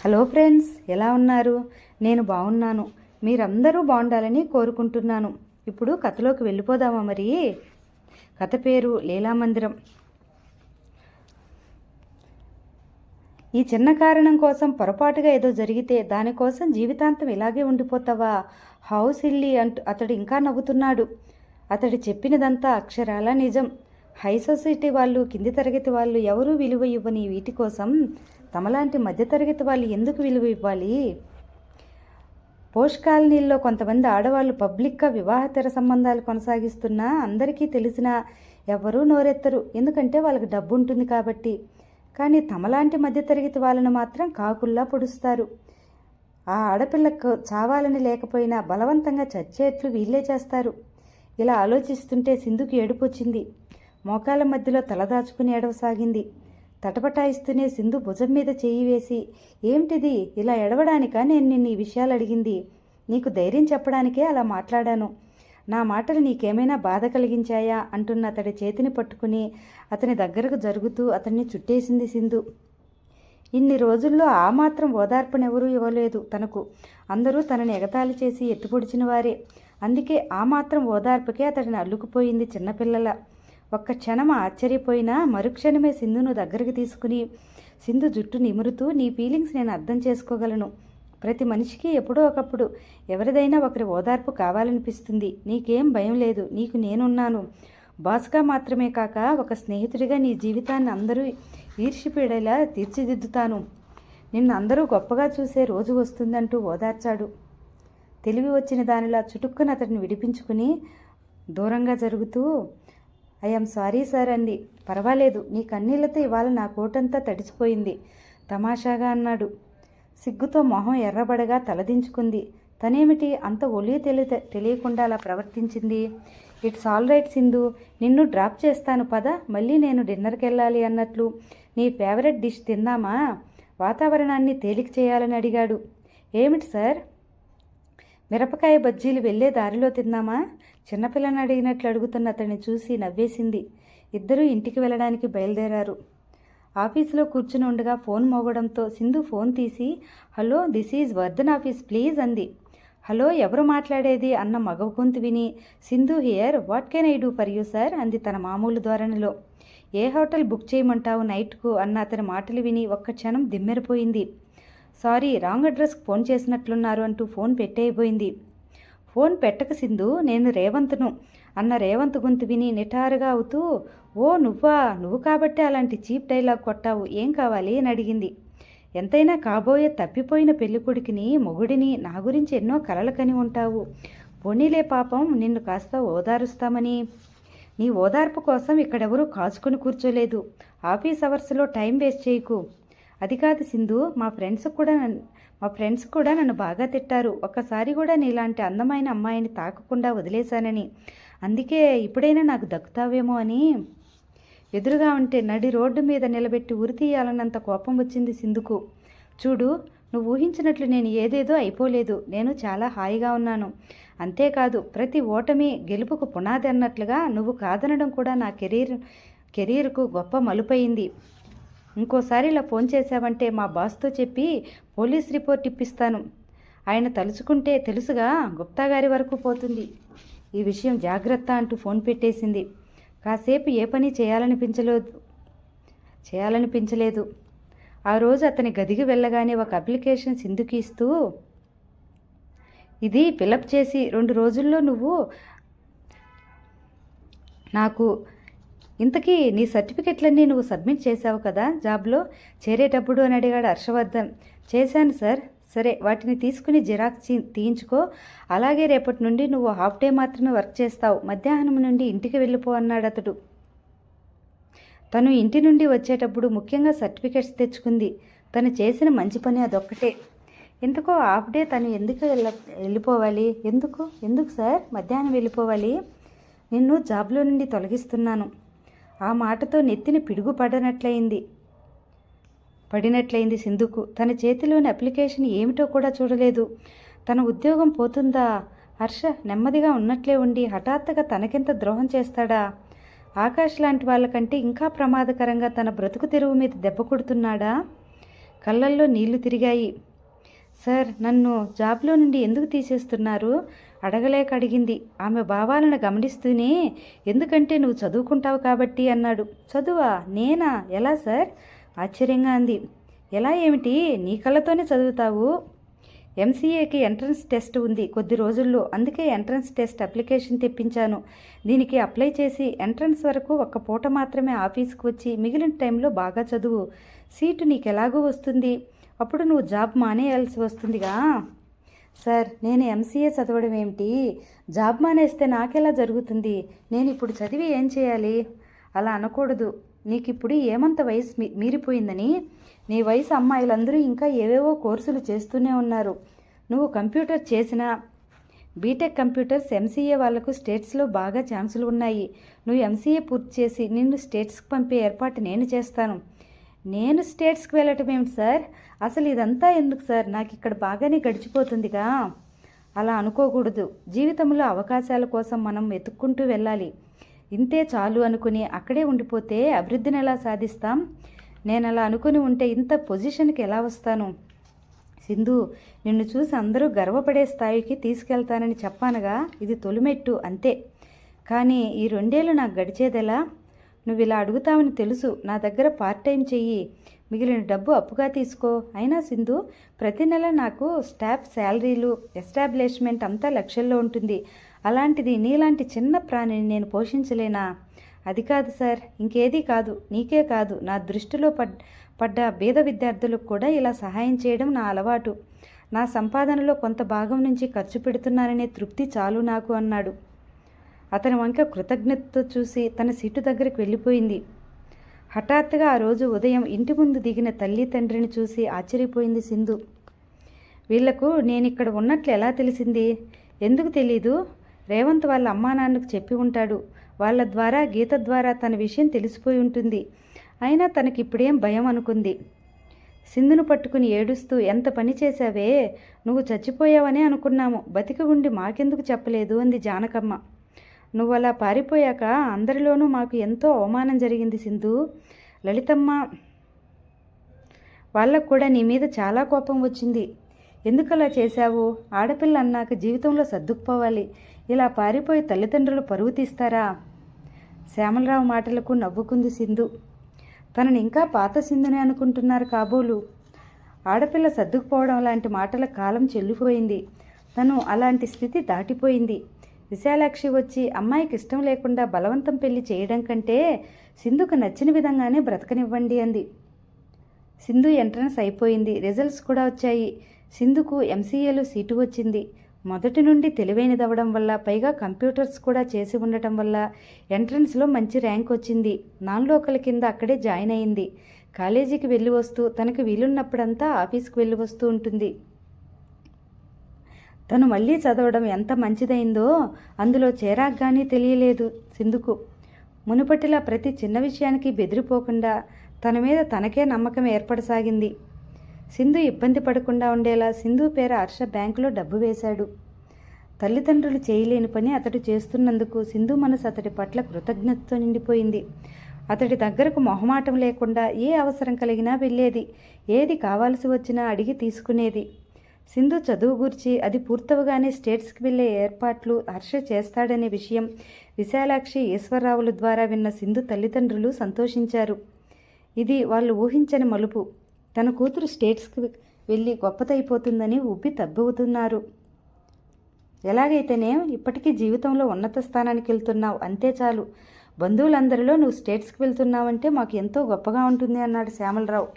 Hello friends, ఎలా ఉన్నారు? నేను బాగున్నాను. మీరందరూ బాగుండాలని కోరుకుంటున్నాను. ఇప్పుడు కథలోకి వెళ్ళిపోదామా? మరి కథ పేరు లీలామందిరం. ఈ చిన్న కారణం కోసం పొరపాటుగా ఏదో జరిగితే దానికోసం జీవితాంతం ఇలాగే ఉండిపోతావా? హౌ సిల్లీ అంటూ అతడు ఇంకా నవ్వుతున్నాడు. అతడు చెప్పినదంతా అక్షరాలా నిజం. హై సొసైటీ వాళ్ళు, కింది తరగతి వాళ్ళు ఎవరూ విలువ ఇవ్వని వీటి కోసం తమలాంటి మధ్యతరగతి వాళ్ళు ఎందుకు విలువ ఇవ్వాలి? పోష్ కాలనీల్లో కొంతమంది ఆడవాళ్ళు పబ్లిక్గా వివాహేతర సంబంధాలు కొనసాగిస్తున్నా అందరికీ తెలిసినా ఎవరూ నోరెత్తరు, ఎందుకంటే వాళ్ళకి డబ్బు ఉంటుంది కాబట్టి. కానీ తమలాంటి మధ్యతరగతి వాళ్ళను మాత్రం కాకుల్లా పొడుస్తారు. ఆ ఆడపిల్లకు చావాలని లేకపోయినా బలవంతంగా చచ్చేట్లు వీళ్ళే చేస్తారు. ఇలా ఆలోచిస్తుంటే సింధుకి ఏడుపు వచ్చింది. మోకాళ్ళ మధ్యలో తలదాచుకుని ఏడవసాగింది. తటపటాయిస్తూనే సింధు భుజం మీద చేయి వేసి, ఏమిటిది, ఇలా ఎడవడానికా నేను నిన్ను ఈ విషయాలు అడిగింది? నీకు ధైర్యం చెప్పడానికే అలా మాట్లాడాను. నా మాటలు నీకేమైనా బాధ కలిగించాయా అంటున్న అతడి చేతిని పట్టుకుని అతని దగ్గరకు జరుగుతూ అతన్ని చుట్టేసింది సింధు. ఇన్ని రోజుల్లో ఆ మాత్రం ఓదార్పునెవరూ ఇవ్వలేదు తనకు. అందరూ తనని ఎగతాళి చేసి ఎత్తుపొడిచిన వారే. అందుకే ఆ మాత్రం ఓదార్పుకే అతడిని అల్లుకుపోయింది చిన్నపిల్లల. ఒక్క క్షణం ఆశ్చర్యపోయినా మరుక్షణమే సింధును దగ్గరికి తీసుకుని సింధు జుట్టు నిమురుతూ, నీ ఫీలింగ్స్ నేను అర్థం చేసుకోగలను. ప్రతి మనిషికి ఎప్పుడో ఒకప్పుడు ఎవరిదైనా ఒకరి ఓదార్పు కావాలనిపిస్తుంది. నీకేం భయం లేదు, నీకు నేనున్నాను. బాస్గా మాత్రమే కాక ఒక స్నేహితుడిగా నీ జీవితాన్ని అందరూ ఈర్ష్యపీడేలా తీర్చిదిద్దుతాను. నిన్ను అందరూ గొప్పగా చూసే రోజు వస్తుందంటూ ఓదార్చాడు. తెలివి వచ్చిన దానిలా చుటుక్కున అతడిని విడిపించుకుని దూరంగా జరుగుతూ, ఐఎమ్ సారీ సార్ అంది. పర్వాలేదు, నీ కన్నీళ్లతో ఇవాళ నా కోటంతా తడిసిపోయింది తమాషాగా అన్నాడు. సిగ్గుతో మొహం ఎర్రబడగా తలదించుకుంది. తనేమిటి అంత ఒలియ తెలియకుండా అలా ప్రవర్తించింది? ఇట్స్ ఆల్ రైట్ సింధు, నిన్ను డ్రాప్ చేస్తాను పద, మళ్ళీ నేను డిన్నర్కి వెళ్ళాలి అన్నట్లు నీ ఫేవరెట్ డిష్ తిందామా? వాతావరణాన్ని తేలిక చేయాలని అడిగాడు. ఏమిటి సార్? మిరపకాయ బజ్జీలు వెళ్ళే దారిలో తిందామా? చిన్నపిల్లని అడిగినట్లు అడుగుతున్న అతన్ని చూసి నవ్వేసింది. ఇద్దరూ ఇంటికి వెళ్ళడానికి బయలుదేరారు. ఆఫీసులో కూర్చుని ఉండగా ఫోన్ మోగడంతో సింధు ఫోన్ తీసి, hello, this is Vardhan office please అంది. హలో, ఎవరు మాట్లాడేది అన్న మగ గొంతు విని, Sindhu here, what can I do for you sir అంది తన మామూలు ధోరణిలో. ఏ హోటల్ బుక్ చేయమంటావు నైట్కు అన్న అతని మాటలు విని ఒక్క క్షణం దిమ్మెరిపోయింది. సారీ, రాంగ్ అడ్రస్కి ఫోన్ చేసినట్లున్నారు అంటూ ఫోన్ పెట్టేయబోయింది. ఫోన్ పెట్టక సింధు, నేను రేవంత్ను అన్న రేవంత్ గొంతు విని నిటారుగా అవుతూ, ఓ నువ్వా, నువ్వు కాబట్టే అలాంటి చీప్ డైలాగ్ కొట్టావు, ఏం కావాలి అని అడిగింది. ఎంతైనా కాబోయే తప్పిపోయిన పెళ్ళికొడుకుని, మొగుడిని, నా గురించి ఎన్నో కలలు కని ఉంటావు. పోనీలే పాపం, నిన్ను కాస్త ఓదారుస్తామని. నీ ఓదార్పు కోసం ఇక్కడెవరూ కాచుకొని కూర్చోలేదు. ఆఫీస్ అవర్స్లో టైం వేస్ట్ చేయకు. అది కాదు సింధు, మా ఫ్రెండ్స్ కూడా నన్ను బాగా తిట్టారు. ఒక్కసారి కూడా నీలాంటి అందమైన అమ్మాయిని తాకకుండా వదిలేశానని. అందుకే ఇప్పుడైనా నాకు దక్కుతావేమో అని. ఎదురుగా ఉంటే నడి రోడ్డు మీద నిలబెట్టి ఉరి తీయాలన్నంత కోపం వచ్చింది సింధుకు. చూడు, నువ్వు ఊహించినట్లు నేను ఏదేదో అయిపోలేదు. నేను చాలా హాయిగా ఉన్నాను. అంతేకాదు, ప్రతి ఓటమి గెలుపుకు పునాది అన్నట్లుగా నువ్వు కాదనడం కూడా నా కెరీర్కు గొప్ప మలుపయింది. ఇంకోసారి ఇలా ఫోన్ చేశావంటే మా బాస్తో చెప్పి పోలీస్ రిపోర్ట్ ఇప్పిస్తాను. ఆయన తలుచుకుంటే తెలుసుగా, గుప్తా గారి వరకు పోతుంది. ఈ విషయం జాగ్రత్త అంటూ ఫోన్ పెట్టేసింది. కాసేపు ఏ పని చేయాలనిపించలేదు. ఆ రోజు అతని గదికి వెళ్ళగానే ఒక అప్లికేషన్ సింధుకి ఇస్తూ, ఇది ఫిలప్ చేసి 2 రోజుల్లో నువ్వు నాకు ఇంతకీ నీ సర్టిఫికెట్లన్నీ నువ్వు సబ్మిట్ చేశావు కదా జాబ్లో చేరేటప్పుడు అని అడిగాడు హర్షవర్ధన్. చేశాను సార్. సరే, వాటిని తీసుకుని జిరాక్స్ తీయించుకో. అలాగే రేపటి నుండి నువ్వు హాఫ్ డే మాత్రమే వర్క్ చేస్తావు. మధ్యాహ్నం నుండి ఇంటికి వెళ్ళిపో అన్నాడు అతడు. తను ఇంటి నుండి వచ్చేటప్పుడు ముఖ్యంగా సర్టిఫికెట్స్ తెచ్చుకుంది. తను చేసిన మంచి పని అదొక్కటే. ఎందుకో హాఫ్ డే తను ఎందుకు వెళ్ళిపోవాలి? ఎందుకు సార్ మధ్యాహ్నం వెళ్ళిపోవాలి? నిన్ను జాబ్లో నుండి తొలగిస్తున్నాను. ఆ మాటతో నెత్తిని పిడుగు పడినట్లయింది సింధుకు. తన చేతిలోని అప్లికేషన్ ఏమిటో కూడా చూడలేదు. తన ఉద్యోగం పోతుందా? హర్ష నెమ్మదిగా ఉన్నట్లే ఉండి హఠాత్తుగా తనకెంత ద్రోహం చేస్తాడా? ఆకాష్ లాంటి వాళ్ళకంటే ఇంకా ప్రమాదకరంగా తన బ్రతుకు తెరువు మీద దెబ్బ కొడుతున్నాడా? కళ్ళల్లో నీళ్లు తిరిగాయి. సార్, నన్ను జాబ్లో నుండి ఎందుకు తీసేస్తున్నారు అడగలేక అడిగింది. ఆమె భావాలను గమనిస్తూనే, ఎందుకంటే నువ్వు చదువుకుంటావు కాబట్టి అన్నాడు. చదువా? నేనా? ఎలా సార్? ఆశ్చర్యంగా అంది. ఎలా ఏమిటి? నీ కళ్ళతోనే చదువుతావు. ఎంసీఏకి ఎంట్రన్స్ టెస్ట్ ఉంది కొద్ది రోజుల్లో, అందుకే ఎంట్రన్స్ టెస్ట్ అప్లికేషన్ తెప్పించాను. దీనికి అప్లై చేసి ఎంట్రన్స్ వరకు ఒక్క పూట మాత్రమే ఆఫీస్కి వచ్చి మిగిలిన టైంలో బాగా చదువు. సీటు నీకెలాగూ వస్తుంది. అప్పుడు నువ్వు జాబ్ మానేయాల్సి వస్తుందిగా. సార్, నేను ఎంసీఏ చదవడం ఏమిటి? జాబ్ మానేస్తే నాకెలా జరుగుతుంది? నేను ఇప్పుడు చదివి ఏం చేయాలి? అలా అనకూడదు. నీకిప్పుడు ఏమంత వయసు మీరిపోయిందని. నీ వయసు అమ్మాయిలందరూ ఇంకా ఏవేవో కోర్సులు చేస్తూనే ఉన్నారు. నువ్వు కంప్యూటర్ చేసినా, బీటెక్ కంప్యూటర్స్ ఎంసీఏ వాళ్లకు స్టేట్స్లో బాగా ఛాన్సులు ఉన్నాయి. నువ్వు ఎంసీఏ పూర్తి చేసి నిన్ను స్టేట్స్కి పంపే ఏర్పాటు నేను చేస్తాను. నేను స్టేట్స్కి వెళ్ళటం ఏమిటి సార్? అసలు ఇదంతా ఎందుకు సార్? నాకు ఇక్కడ బాగానే గడిచిపోతుందిగా. అలా అనుకోకూడదు. జీవితంలో అవకాశాల కోసం మనం వెతుక్కుంటూ వెళ్ళాలి. ఇంతే చాలు అనుకుని అక్కడే ఉండిపోతే అభివృద్ధిని ఎలా సాధిస్తాం? నేను అలా అనుకుని ఉంటే ఇంత పొజిషన్కి ఎలా వస్తాను? సింధు, నిన్ను చూసి అందరూ గర్వపడే స్థాయికి తీసుకెళ్తానని చెప్పానుగా. ఇది తొలిమెట్టు అంతే. కానీ ఈ 2 ఏళ్ళు నాకు గడిచేదెలా? నువ్వు ఇలా అడుగుతావని తెలుసు. నా దగ్గర పార్ట్ టైం చెయ్యి, మిగిలిన డబ్బు అప్పుగా తీసుకో. అయినా సింధు, ప్రతి నెల నాకు స్టాఫ్ శాలరీలు, ఎస్టాబ్లిష్మెంట్ అంతా లక్షల్లో ఉంటుంది. అలాంటిది నీలాంటి చిన్న ప్రాణిని నేను పోషించలేనా? అది కాదు సార్, ఇంకేదీ కాదు. నీకే కాదు, నా దృష్టిలో పడ్డ బీద విద్యార్థులకు కూడా ఇలా సహాయం చేయడం నా అలవాటు. నా సంపాదనలో కొంత భాగం నుంచి ఖర్చు పెడుతున్నాననే తృప్తి చాలు నాకు అన్నాడు. అతని వంక కృతజ్ఞతతో చూసి తన సీటు దగ్గరికి వెళ్ళిపోయింది. హఠాత్తుగా ఆ రోజు ఉదయం ఇంటి ముందు దిగిన తల్లి తండ్రిని చూసి ఆశ్చర్యపోయింది సింధు. వీళ్లకు నేనిక్కడ ఉన్నట్లు ఎలా తెలిసింది? ఎందుకు తెలీదు? రేవంత్ వాళ్ళ అమ్మా నాన్నకు చెప్పి ఉంటాడు. వాళ్ళ ద్వారా, గీత ద్వారా తన విషయం తెలిసిపోయి ఉంటుంది. అయినా తనకిప్పుడేం భయం అనుకుంది. సింధును పట్టుకుని ఏడుస్తూ, ఎంత పని చేశావే, నువ్వు చచ్చిపోయావనే అనుకున్నాము. బతికి ఉండి మాకెందుకు చెప్పలేదు అంది జానకమ్మ. నువ్వలా పారిపోయాక అందరిలోనూ మాకు ఎంతో అవమానం జరిగింది సింధు. లలితమ్మ వాళ్ళకు కూడా నీ మీద చాలా కోపం వచ్చింది. ఎందుకలా చేశావు? ఆడపిల్ల అన్నాక జీవితంలో సర్దుకుపోవాలి. ఇలా పారిపోయి తల్లిదండ్రులు పరువు తీస్తారా? శ్యామలరావు మాటలకు నవ్వుకుంది సింధు. తనని ఇంకా పాత సింధునే అనుకుంటున్నారు కాబోలు. ఆడపిల్ల సర్దుకుపోవడం లాంటి మాటల కాలం చెల్లిపోయింది. తను అలాంటి స్థితి దాటిపోయింది. విశాలాక్షి వచ్చి అమ్మాయికి ఇష్టం లేకుండా బలవంతం పెళ్లి చేయడం కంటే సింధుకు నచ్చిన విధంగానే బ్రతకనివ్వండి అంది. సింధు ఎంట్రన్స్ అయిపోయింది. రిజల్ట్స్ కూడా వచ్చాయి. సింధుకు ఎంసీఏలో సీటు వచ్చింది. మొదటి నుండి తెలివైనదవడం వల్ల, పైగా కంప్యూటర్స్ కూడా చేసి ఉండటం వల్ల ఎంట్రన్స్లో మంచి ర్యాంక్ వచ్చింది. నాన్ లోకల్ కింద అక్కడే జాయిన్ అయింది. కాలేజీకి వెళ్ళి వస్తూ, తనకు వీలున్నప్పుడంతా ఆఫీస్కి వెళ్ళి వస్తూ ఉంటుంది. తను మళ్ళీ చదవడం ఎంత మంచిదైందో అందులో చేరాగ్గానీ తెలియలేదు సింధుకు. మునుపటిలా ప్రతి చిన్న విషయానికి బెదిరిపోకుండా తన మీద తనకే నమ్మకం ఏర్పడసాగింది. సింధు ఇబ్బంది పడకుండా ఉండేలా సింధు పేర హర్ష బ్యాంకులో డబ్బు వేశాడు. తల్లిదండ్రులు చేయలేని పని అతడు చేస్తున్నందుకు సింధు మనసు అతడి పట్ల కృతజ్ఞతతో నిండిపోయింది. అతడి దగ్గరకు మొహమాటం లేకుండా ఏ అవసరం కలిగినా వెళ్ళేది. ఏది కావాల్సి వచ్చినా అడిగి తీసుకునేది. సింధు చదువు గురించి, అది పూర్తవగానే స్టేట్స్కి వెళ్ళే ఏర్పాట్లు హర్ష చేస్తాడనే విషయం విశాలాక్షి, ఈశ్వరరావుల ద్వారా విన్న సింధు తల్లిదండ్రులు సంతోషించారు. ఇది వాళ్ళు ఊహించని మలుపు. తన కూతురు స్టేట్స్కి వెళ్ళి గొప్పదైపోతుందని ఉబ్బి తబ్బవుతున్నారు. ఎలాగైతేనే ఇప్పటికీ జీవితంలో ఉన్నత స్థానానికి వెళ్తున్నావు, అంతే చాలు. బంధువులందరిలో నువ్వు స్టేట్స్కి వెళ్తున్నావంటే మాకు ఎంతో గొప్పగా ఉంటుంది అన్నాడు శ్యామలరావు.